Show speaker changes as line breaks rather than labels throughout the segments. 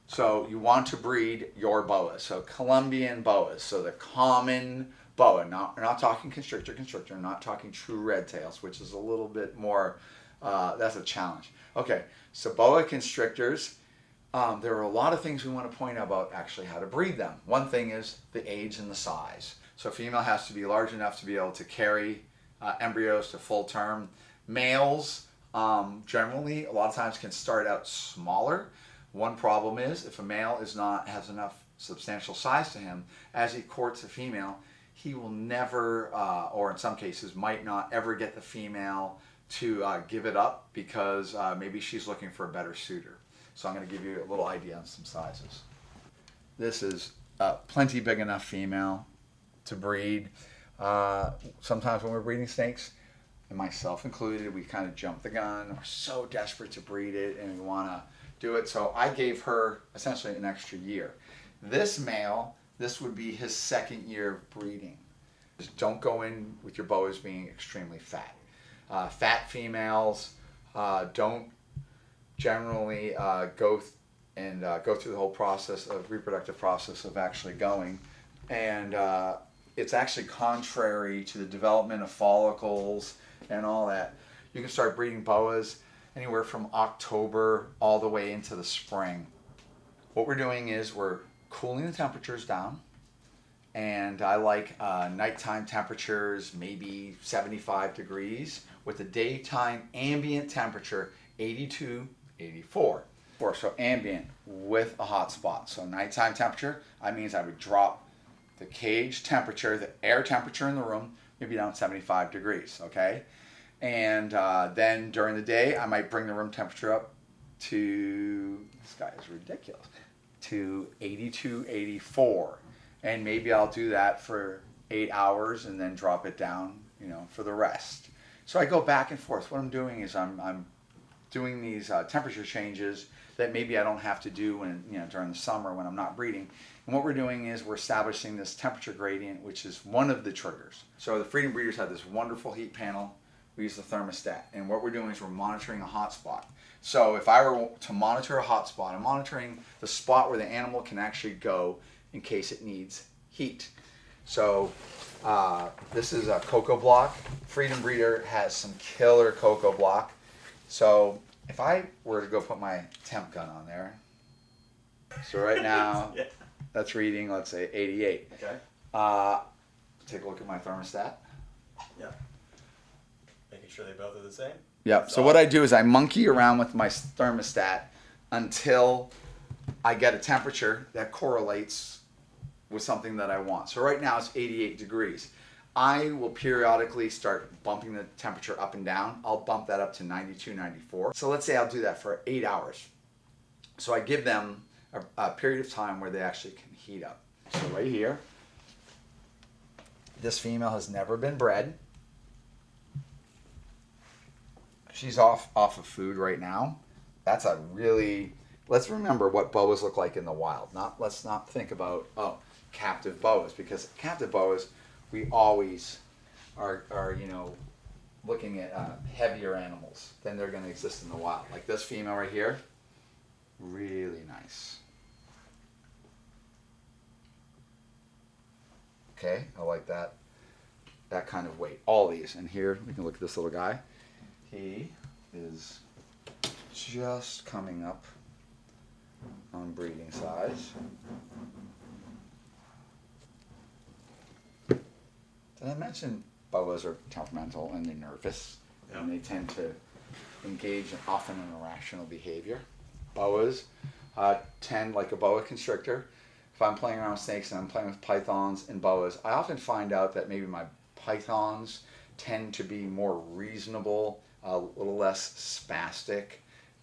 So you want to breed your boas. So Colombian boas. So the common boa. We're not talking constrictor. I'm not talking true red tails, which is a little bit more, that's a challenge. Okay, so boa constrictors. There are a lot of things we want to point out about actually how to breed them. One thing is the age and the size. So a female has to be large enough to be able to carry embryos to full term. Males generally a lot of times can start out smaller. One problem is if a male has enough substantial size to him, as he courts a female, he will never, or in some cases might not ever get the female to give it up because maybe she's looking for a better suitor. So I'm going to give you a little idea on some sizes. This is plenty big enough female to breed. Sometimes when we're breeding snakes, and myself included, we kind of jump the gun. We're so desperate to breed it and we want to do it. So I gave her essentially an extra year. This male, this would be his second year of breeding. Just don't go in with your boas being extremely fat. Fat females don't generally go through the whole process of reproductive process of actually going, and it's actually contrary to the development of follicles and all that. You can start breeding boas anywhere from October all the way into the spring. What we're doing is we're cooling the temperatures down, and I like nighttime temperatures maybe 75 degrees with the daytime ambient temperature 82, 84. So ambient with a hot spot. So nighttime temperature, that means I would drop the cage temperature, the air temperature in the room, maybe down 75 degrees, okay? And then during the day, I might bring the room temperature up to, this guy is ridiculous, to 82, 84. And maybe I'll do that for 8 hours and then drop it down, for the rest. So I go back and forth. What I'm doing is I'm doing these temperature changes that maybe I don't have to do during the summer when I'm not breeding. And what we're doing is we're establishing this temperature gradient, which is one of the triggers. So the Freedom breeders have this wonderful heat panel. We use the thermostat. And what we're doing is we're monitoring a hot spot. So if I were to monitor a hot spot, I'm monitoring the spot where the animal can actually go in case it needs heat. So this is a cocoa block. Freedom breeder has some killer cocoa block. So if I were to go put my temp gun on there, so right now yeah. That's reading, let's say 88.
Okay.
Take a look at my thermostat.
Yeah. Making sure they both are the same.
Yep. So what I do is I monkey around with my thermostat until I get a temperature that correlates with something that I want. So right now it's 88 degrees. I will periodically start bumping the temperature up and down. I'll bump that up to 92, 94. So let's say I'll do that for 8 hours. So I give them a period of time where they actually can heat up. So right here, this female has never been bred. She's off of food right now. That's a really, let's remember what boas look like in the wild. Let's not think about, captive boas, because captive boas, we always are looking at heavier animals than they're going to exist in the wild. Like this female right here, really nice. Okay, I like that kind of weight. All these, and here we can look at this little guy. He is just coming up on breeding size. Did I mention boas are temperamental and they're nervous? Yeah. And they tend to engage in often in irrational behavior. Boas tend, like a boa constrictor, if I'm playing around with snakes and I'm playing with pythons and boas, I often find out that maybe my pythons tend to be more reasonable, a little less spastic,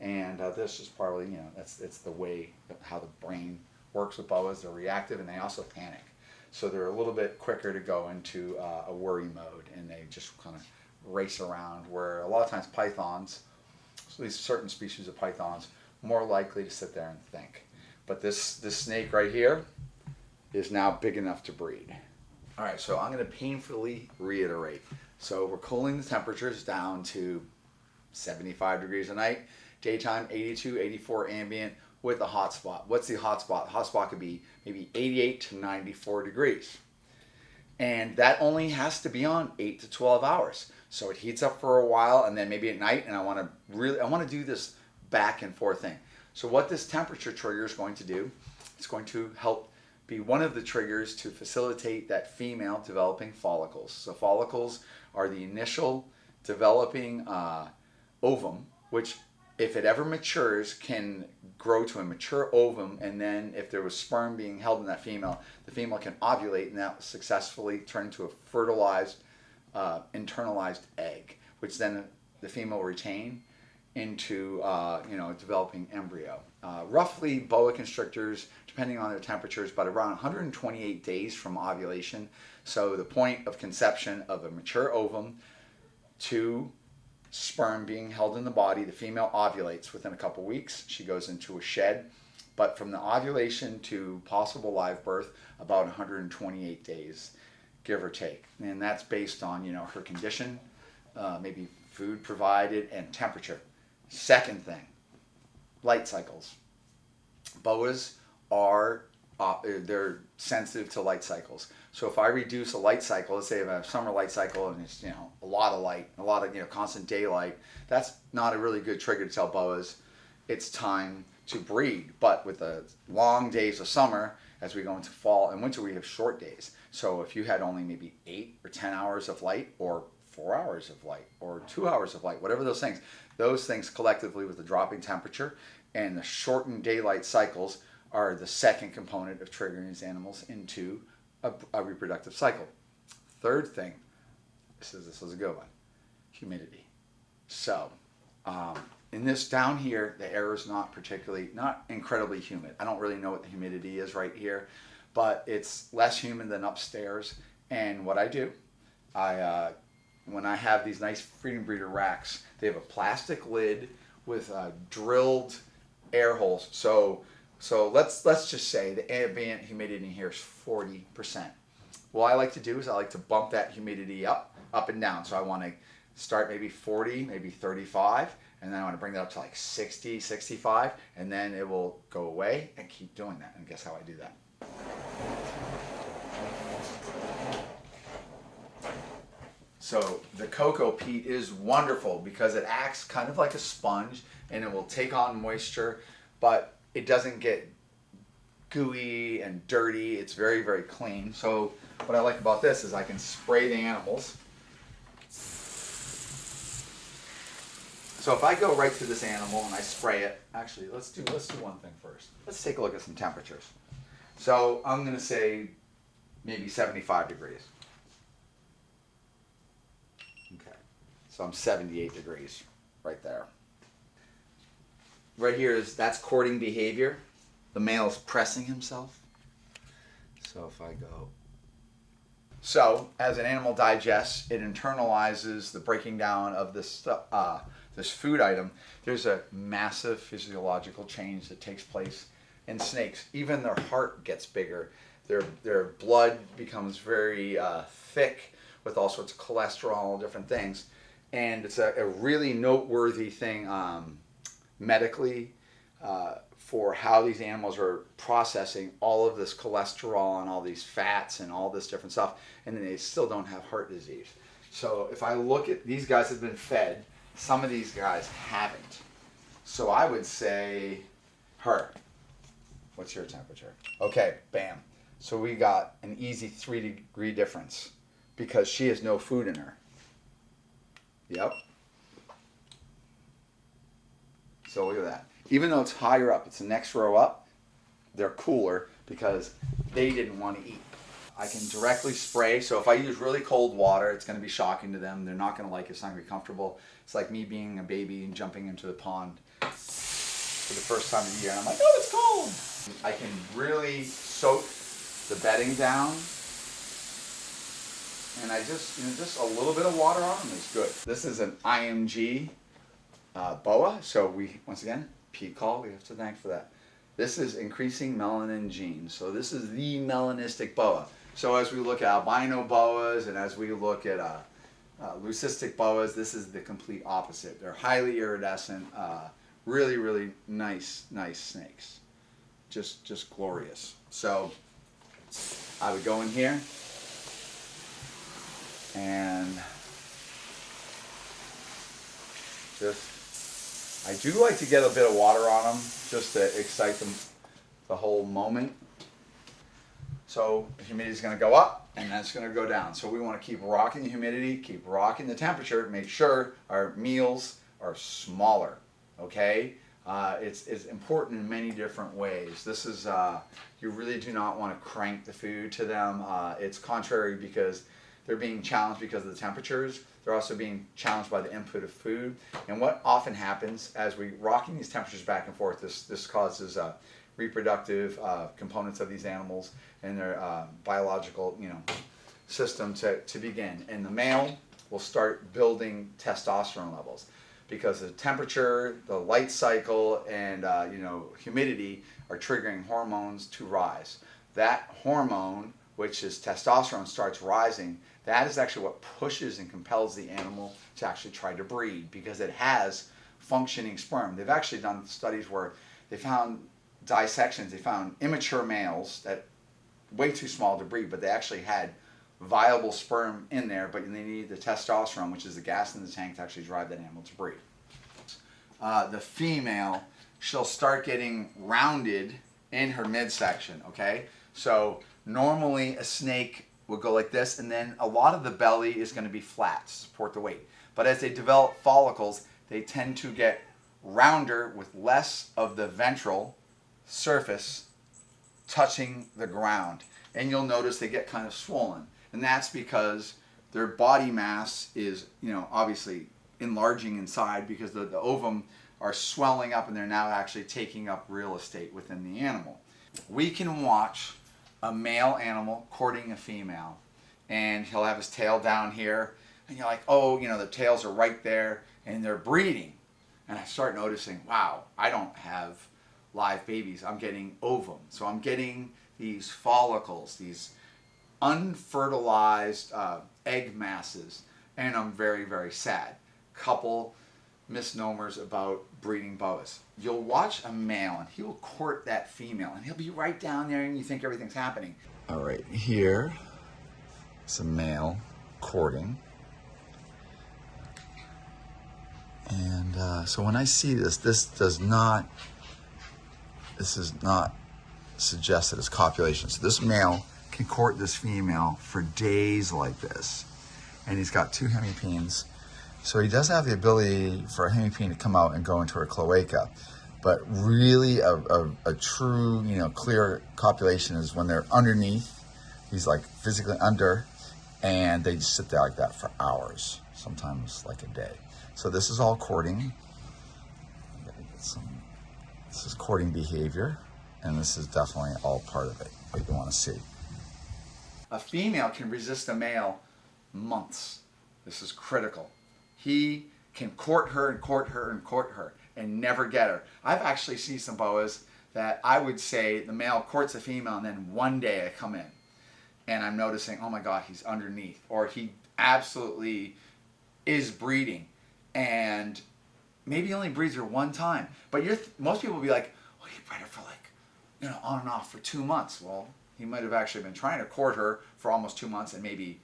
and this is partly, it's the way how the brain works with boas. They're reactive and they also panic. So they're a little bit quicker to go into a worry mode, and they just kind of race around, where a lot of times pythons, at least certain species of pythons, more likely to sit there and think. But this snake right here is now big enough to breed. All right, so I'm going to painfully reiterate. So we're cooling the temperatures down to 75 degrees a night, daytime 82, 84 ambient with a hot spot. What's the hot spot? The hot spot could be maybe 88 to 94 degrees. And that only has to be on 8 to 12 hours. So it heats up for a while, and then maybe at night, and I want to do this back and forth thing. So what this temperature trigger is going to do, it's going to help be one of the triggers to facilitate that female developing follicles. So follicles are the initial developing ovum, which if it ever matures can grow to a mature ovum, and then if there was sperm being held in that female, the female can ovulate and that will successfully turn into a fertilized, internalized egg, which then the female will retain into a developing embryo. Roughly, boa constrictors, depending on their temperatures, but around 128 days from ovulation. So the point of conception of a mature ovum to sperm being held in the body, the female ovulates within a couple weeks. She goes into a shed, but from the ovulation to possible live birth, about 128 days, give or take. And that's based on her condition, maybe food provided, and temperature. Second thing, light cycles. Boas are they're sensitive to light cycles. So if I reduce a light cycle, let's say I have a summer light cycle and it's a lot of light, a lot of constant daylight, that's not a really good trigger to tell boas it's time to breed. But with the long days of summer, as we go into fall and winter, we have short days. So if you had only maybe 8 or 10 hours of light, or 4 hours of light, or 2 hours of light, whatever those things collectively with the dropping temperature and the shortened daylight cycles are the second component of triggering these animals into a reproductive cycle. Third thing, this is a good one, humidity. So in this down here, the air is not incredibly humid. I don't really know what the humidity is right here, but it's less humid than upstairs. And what I do, when I have these nice Freedom Breeder racks, they have a plastic lid with drilled air holes. So let's just say the ambient humidity in here is 40%. What I like to do is I like to bump that humidity up and down. So I want to start maybe 40, maybe 35, and then I want to bring that up to like 60, 65, and then it will go away, and keep doing that. And guess how I do that? So the cocoa peat is wonderful because it acts kind of like a sponge, and it will take on moisture, but it doesn't get gooey and dirty. It's very, very clean. So what I like about this is I can spray the animals. So if I go right to this animal and I spray it, actually let's do one thing first. Let's take a look at some temperatures. So I'm going to say maybe 75 degrees. Okay. So I'm 78 degrees right there. Right here that's courting behavior. The male is pressing himself. So if I go. So as an animal digests, it internalizes the breaking down of this food item. There's a massive physiological change that takes place in snakes. Even their heart gets bigger. Their blood becomes very thick with all sorts of cholesterol and different things. And it's a really noteworthy thing medically for how these animals are processing all of this cholesterol and all these fats and all this different stuff, and then they still don't have heart disease. So if I look at these guys have been fed, some of these guys haven't. So I would say her. What's your temperature? Okay, bam. So we got an easy 3-degree difference because she has no food in her. Yep. So look at that. Even though it's higher up, it's the next row up, they're cooler because they didn't want to eat. I can directly spray, so if I use really cold water, it's going to be shocking to them. They're not going to like it. It's not going to be comfortable. It's like me being a baby and jumping into the pond for the first time of the year, and I'm like, oh, it's cold. I can really soak the bedding down, and I just a little bit of water on them is good. This is an IMG boa, so once again, peat call, we have to thank for that. This is increasing melanin genes, so this is the melanistic boa. So as we look at albino boas and as we look at leucistic boas, this is the complete opposite. They're highly iridescent, Really, really nice snakes. Just glorious. So I would go in here and I do like to get a bit of water on them just to excite them the whole moment. So the humidity is going to go up and then it's going to go down. So we want to keep rocking the humidity, keep rocking the temperature, make sure our meals are smaller. Okay, it's important in many different ways. This is you really do not want to crank the food to them. It's contrary because they're being challenged because of the temperatures. They're also being challenged by the input of food. And what often happens as we rocking these temperatures back and forth, this causes reproductive components of these animals and their biological system to begin. And the male will start building testosterone levels because the temperature, the light cycle, and humidity are triggering hormones to rise. That hormone, which is testosterone, starts rising. That is actually what pushes and compels the animal to actually try to breed because it has functioning sperm. They've actually done studies where they found dissections. They found immature males that way too small to breed, but they actually had viable sperm in there, but they needed the testosterone, which is the gas in the tank, to actually drive that animal to breed. The female, she'll start getting rounded in her midsection, okay? So normally a snake will go like this, and then a lot of the belly is going to be flat to support the weight. But as they develop follicles, they tend to get rounder with less of the ventral surface touching the ground. And you'll notice they get kind of swollen. And that's because their body mass is, obviously enlarging inside because the ovum are swelling up and they're now actually taking up real estate within the animal. We can watch a male animal courting a female, and he'll have his tail down here, and you're like, oh, the tails are right there, and they're breeding. And I start noticing, wow, I don't have live babies. I'm getting ovum. So I'm getting these follicles, these unfertilized egg masses, and I'm very, very sad. Couple misnomers about breeding boas. You'll watch a male and he will court that female and he'll be right down there and you think everything's happening. All right, here is a male courting. And so when I see this is not suggest that it's copulation. So this male can court this female for days like this. And he's got 2 hemipenes. So he does have the ability for a hemipene to come out and go into her cloaca. But really a true, clear copulation is when they're underneath. He's like physically under, and they just sit there like that for hours, sometimes like a day. So this is all courting. This is courting behavior, and this is definitely all part of it, what you want to see. A female can resist a male months. This is critical. He can court her and court her and court her and never get her. I've actually seen some boas that I would say the male courts a female and then one day I come in and I'm noticing, oh my God, he's underneath, or he absolutely is breeding and maybe only breeds her one time. But most people will be like, oh, he bred her for on and off for 2 months. Well, he might have actually been trying to court her for almost 2 months and maybe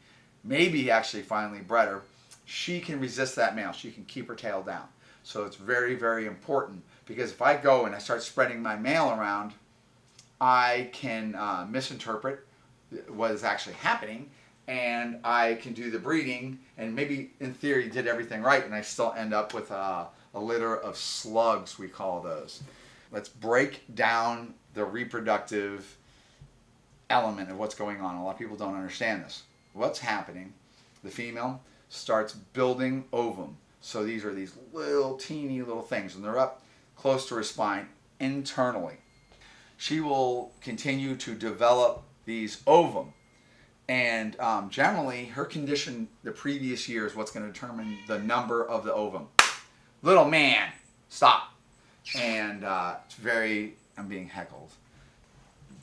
he actually finally bred her. She can resist that male. She can keep her tail down. So it's very, very important because if I go and I start spreading my male around, I can misinterpret what is actually happening, and I can do the breeding and maybe in theory did everything right, and I still end up with a litter of slugs, we call those. Let's break down the reproductive element of what's going on. A lot of people don't understand this. What's happening? The female starts building ovum. So these are these little teeny little things, and they're up close to her spine internally. She will continue to develop these ovum, and generally her condition the previous year is what's going to determine the number of the ovum. Little man, stop. And it's very, I'm being heckled.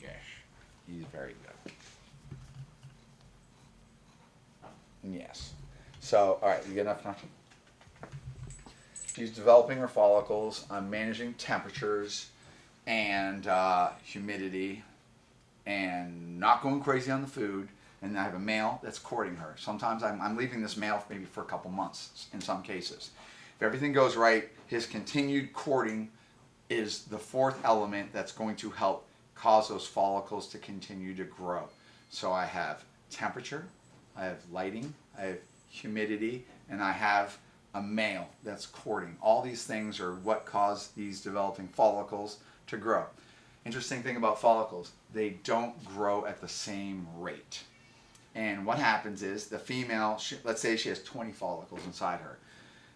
Yes, he's very good. Yes. So, all right, you get enough now? She's developing her follicles. I'm managing temperatures and humidity and not going crazy on the food. And I have a male that's courting her. Sometimes I'm leaving this male maybe for a couple months in some cases. If everything goes right, his continued courting is the fourth element that's going to help cause those follicles to continue to grow. So I have temperature, I have lighting, I have humidity, and I have a male that's courting. All these things are what cause these developing follicles to grow. Interesting thing about follicles, they don't grow at the same rate. And what happens is the female, let's say she has 20 follicles inside her,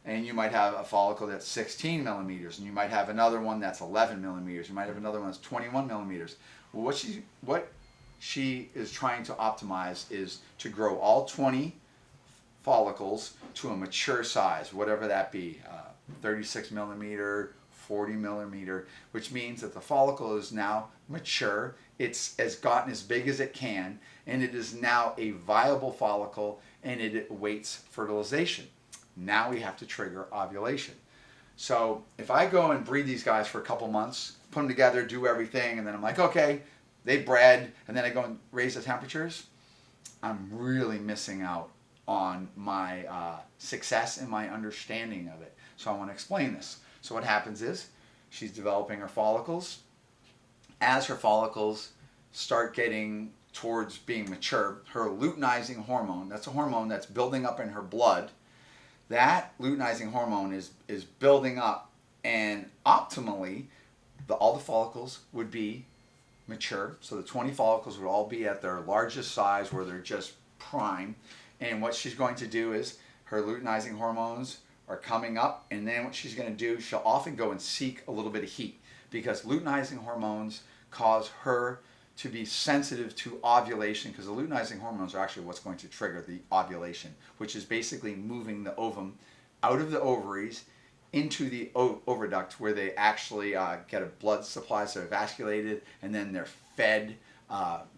and you might have a follicle that's 16 millimeters, and you might have another one that's 11 millimeters, you might have another one that's 21 millimeters. Well, what she is trying to optimize is to grow all 20 follicles to a mature size, whatever that be, 36 millimeter, 40 millimeter, which means that the follicle is now mature, it's gotten as big as it can, and it is now a viable follicle, and it awaits fertilization. Now we have to trigger ovulation. So if I go and breed these guys for a couple months, put them together, do everything, and then I'm like, okay, they bred, and then I go and raise the temperatures, I'm really missing out on my success and my understanding of it. So I want to explain this. So what happens is she's developing her follicles. As her follicles start getting towards being mature, her luteinizing hormone, that's a hormone that's building up in her blood, that luteinizing hormone is building up, and optimally all the follicles would be mature. So the 20 follicles would all be at their largest size where they're just prime. And what she's going to do is her luteinizing hormones are coming up, and then what she's going to do, she'll often go and seek a little bit of heat, because luteinizing hormones cause her to be sensitive to ovulation, because the luteinizing hormones are actually what's going to trigger the ovulation, which is basically moving the ovum out of the ovaries into the oviduct, where they actually get a blood supply, so they're vasculated, and then they're fed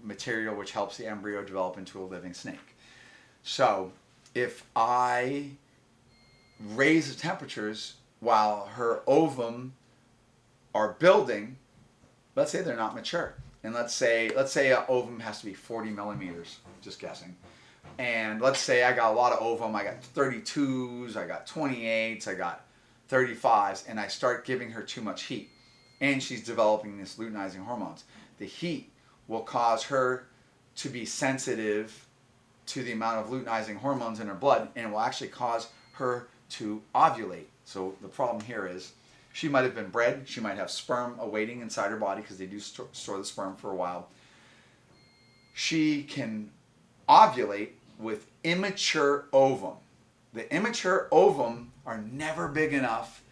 material which helps the embryo develop into a living snake. So if I raise the temperatures while her ovum are building, let's say they're not mature, and let's say an ovum has to be 40 millimeters, just guessing, and let's say I got a lot of ovum, I got 32s, I got 28s, I got 35s, and I start giving her too much heat, and she's developing this luteinizing hormones. The heat will cause her to be sensitive to the amount of luteinizing hormones in her blood, and it will actually cause her to ovulate. So the problem here is she might have been bred, she might have sperm awaiting inside her body, because they do store the sperm for a while. She can ovulate with immature ovum. The immature ovum are never big enough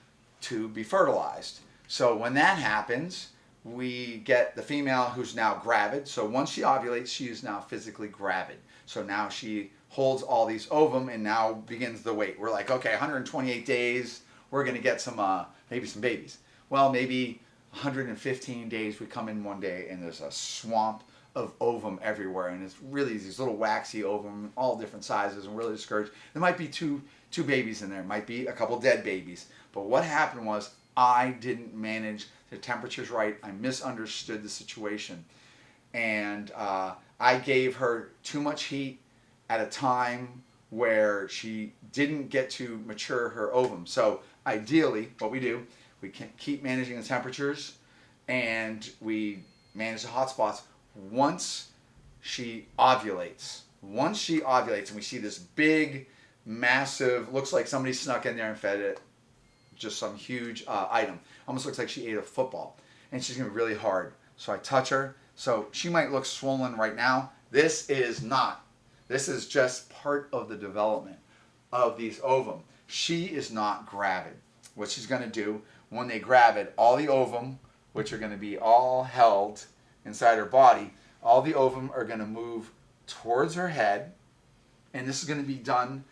to be fertilized. So when that happens, we get the female who's now gravid. So once she ovulates, she is now physically gravid. So now she holds all these ovum and now begins the wait. We're like, okay, 128 days, we're going to get some maybe some babies. Well, maybe 115 days, we come in one day and there's a swamp of ovum everywhere, and it's really these little waxy ovum, all different sizes, and really discouraged. There might be two babies in there, might be a couple dead babies. But what happened was I didn't manage the temperatures right. I misunderstood the situation, and I gave her too much heat at a time where she didn't get to mature her ovum. So ideally, what we do, we can keep managing the temperatures, and we manage the hot spots. Once she ovulates, and we see this big, massive, looks like somebody snuck in there and fed it just some huge item. Almost looks like she ate a football, and she's gonna be really hard. So I touch her. So she might look swollen right now. This is not. This is just part of the development of these ovum. She is not gravid. What she's gonna do when they gravid, all the ovum, which are gonna be all held inside her body, all the ovum are going to move towards her head, and this is going to be done,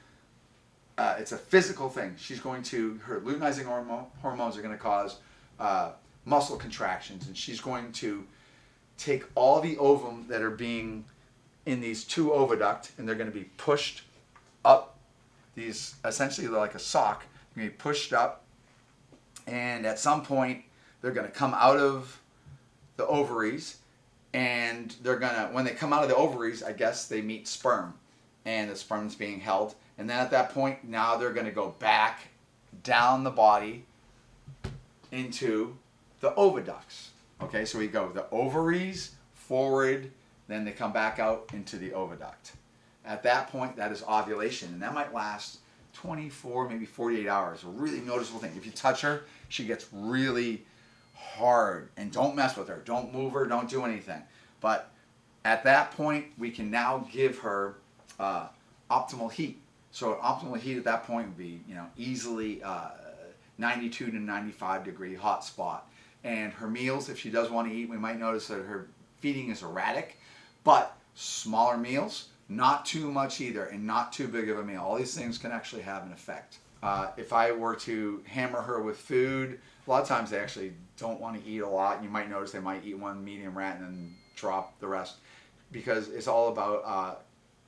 it's a physical thing. She's going to, her luteinizing hormones are going to cause muscle contractions, and she's going to take all the ovum that are being in these two oviduct, and they're going to be pushed up, these, essentially they're like a sock, they're going to be pushed up And at some point, they're going to come out of the ovaries, and they're going to, when they come out of the ovaries, I guess they meet sperm, and the sperm is being held. And then at that point, now they're going to go back down the body into the oviducts. Okay, so we go the ovaries forward, then they come back out into the oviduct. At that point, that is ovulation, and that might last 24, maybe 48 hours. A really noticeable thing. If you touch her, she gets really hard, and don't mess with her. Don't move her. Don't do anything. But at that point, we can now give her optimal heat. So optimal heat at that point would be, easily 92 to 95 degree hot spot. And her meals, if she does want to eat, we might notice that her feeding is erratic, but smaller meals, not too much either, and not too big of a meal. All these things can actually have an effect. If I were to hammer her with food, a lot of times they actually don't want to eat a lot. You might notice they might eat one medium rat and then drop the rest, because it's all about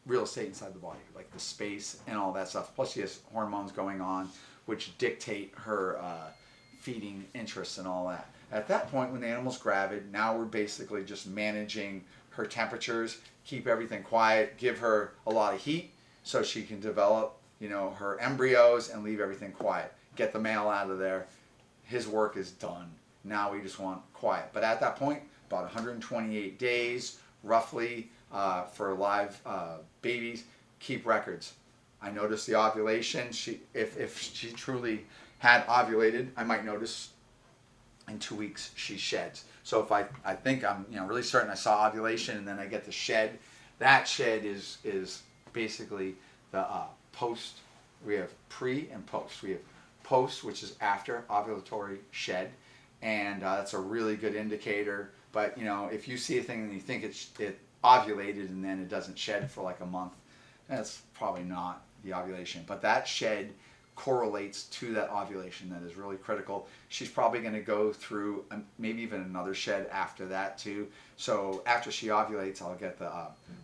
real estate inside the body, like the space and all that stuff. Plus she has hormones going on which dictate her feeding interests and all that. At that point, when the animal's gravid, now we're basically just managing her temperatures, keep everything quiet, give her a lot of heat so she can develop, her embryos and leave everything quiet. Get the male out of there. His work is done. Now we just want quiet. But at that point, about 128 days, roughly, for live babies, keep records. I noticed the ovulation. If she truly had ovulated, I might notice in 2 weeks she sheds. So if I think I'm really certain I saw ovulation and then I get the shed, that shed is basically the post. We have pre and post. We have post, which is after ovulatory shed, and that's a really good indicator. But if you see a thing and you think it ovulated and then it doesn't shed for like a month, that's probably not the ovulation. But that shed correlates to that ovulation. That is really critical. She's probably going to go through maybe even another shed after that too. So after she ovulates, I'll get the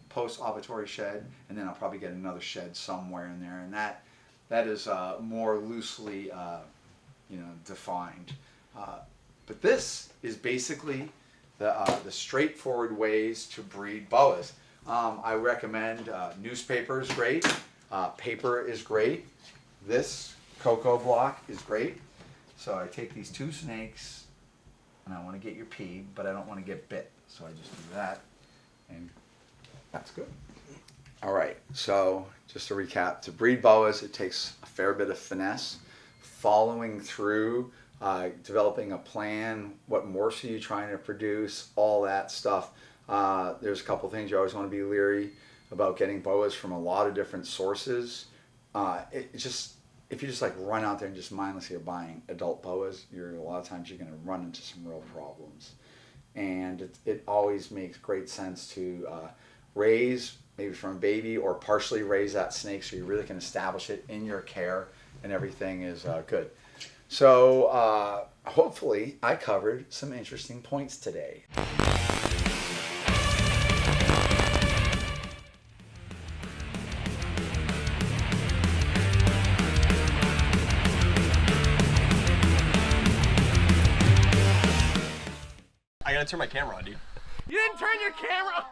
post-ovulatory shed, and then I'll probably get another shed somewhere in there, and that is more loosely defined. But this is basically the straightforward ways to breed boas. I recommend newspaper is great, paper is great. This cocoa block is great. So I take these two snakes, and I want to get your pee, but I don't want to get bit. So I just do that, and that's good. All right, so just to recap, to breed boas, it takes a fair bit of finesse, following through, developing a plan, what morphs are you trying to produce, all that stuff. There's a couple things you always want to be leery about getting boas from a lot of different sources. If you just like run out there and just mindlessly are buying adult boas, a lot of times you're going to run into some real problems. And it always makes great sense to raise maybe from a baby or partially raise that snake so you really can establish it in your care and everything is good. So hopefully I covered some interesting points today.
I gotta turn my camera on, dude.
You didn't turn your camera on!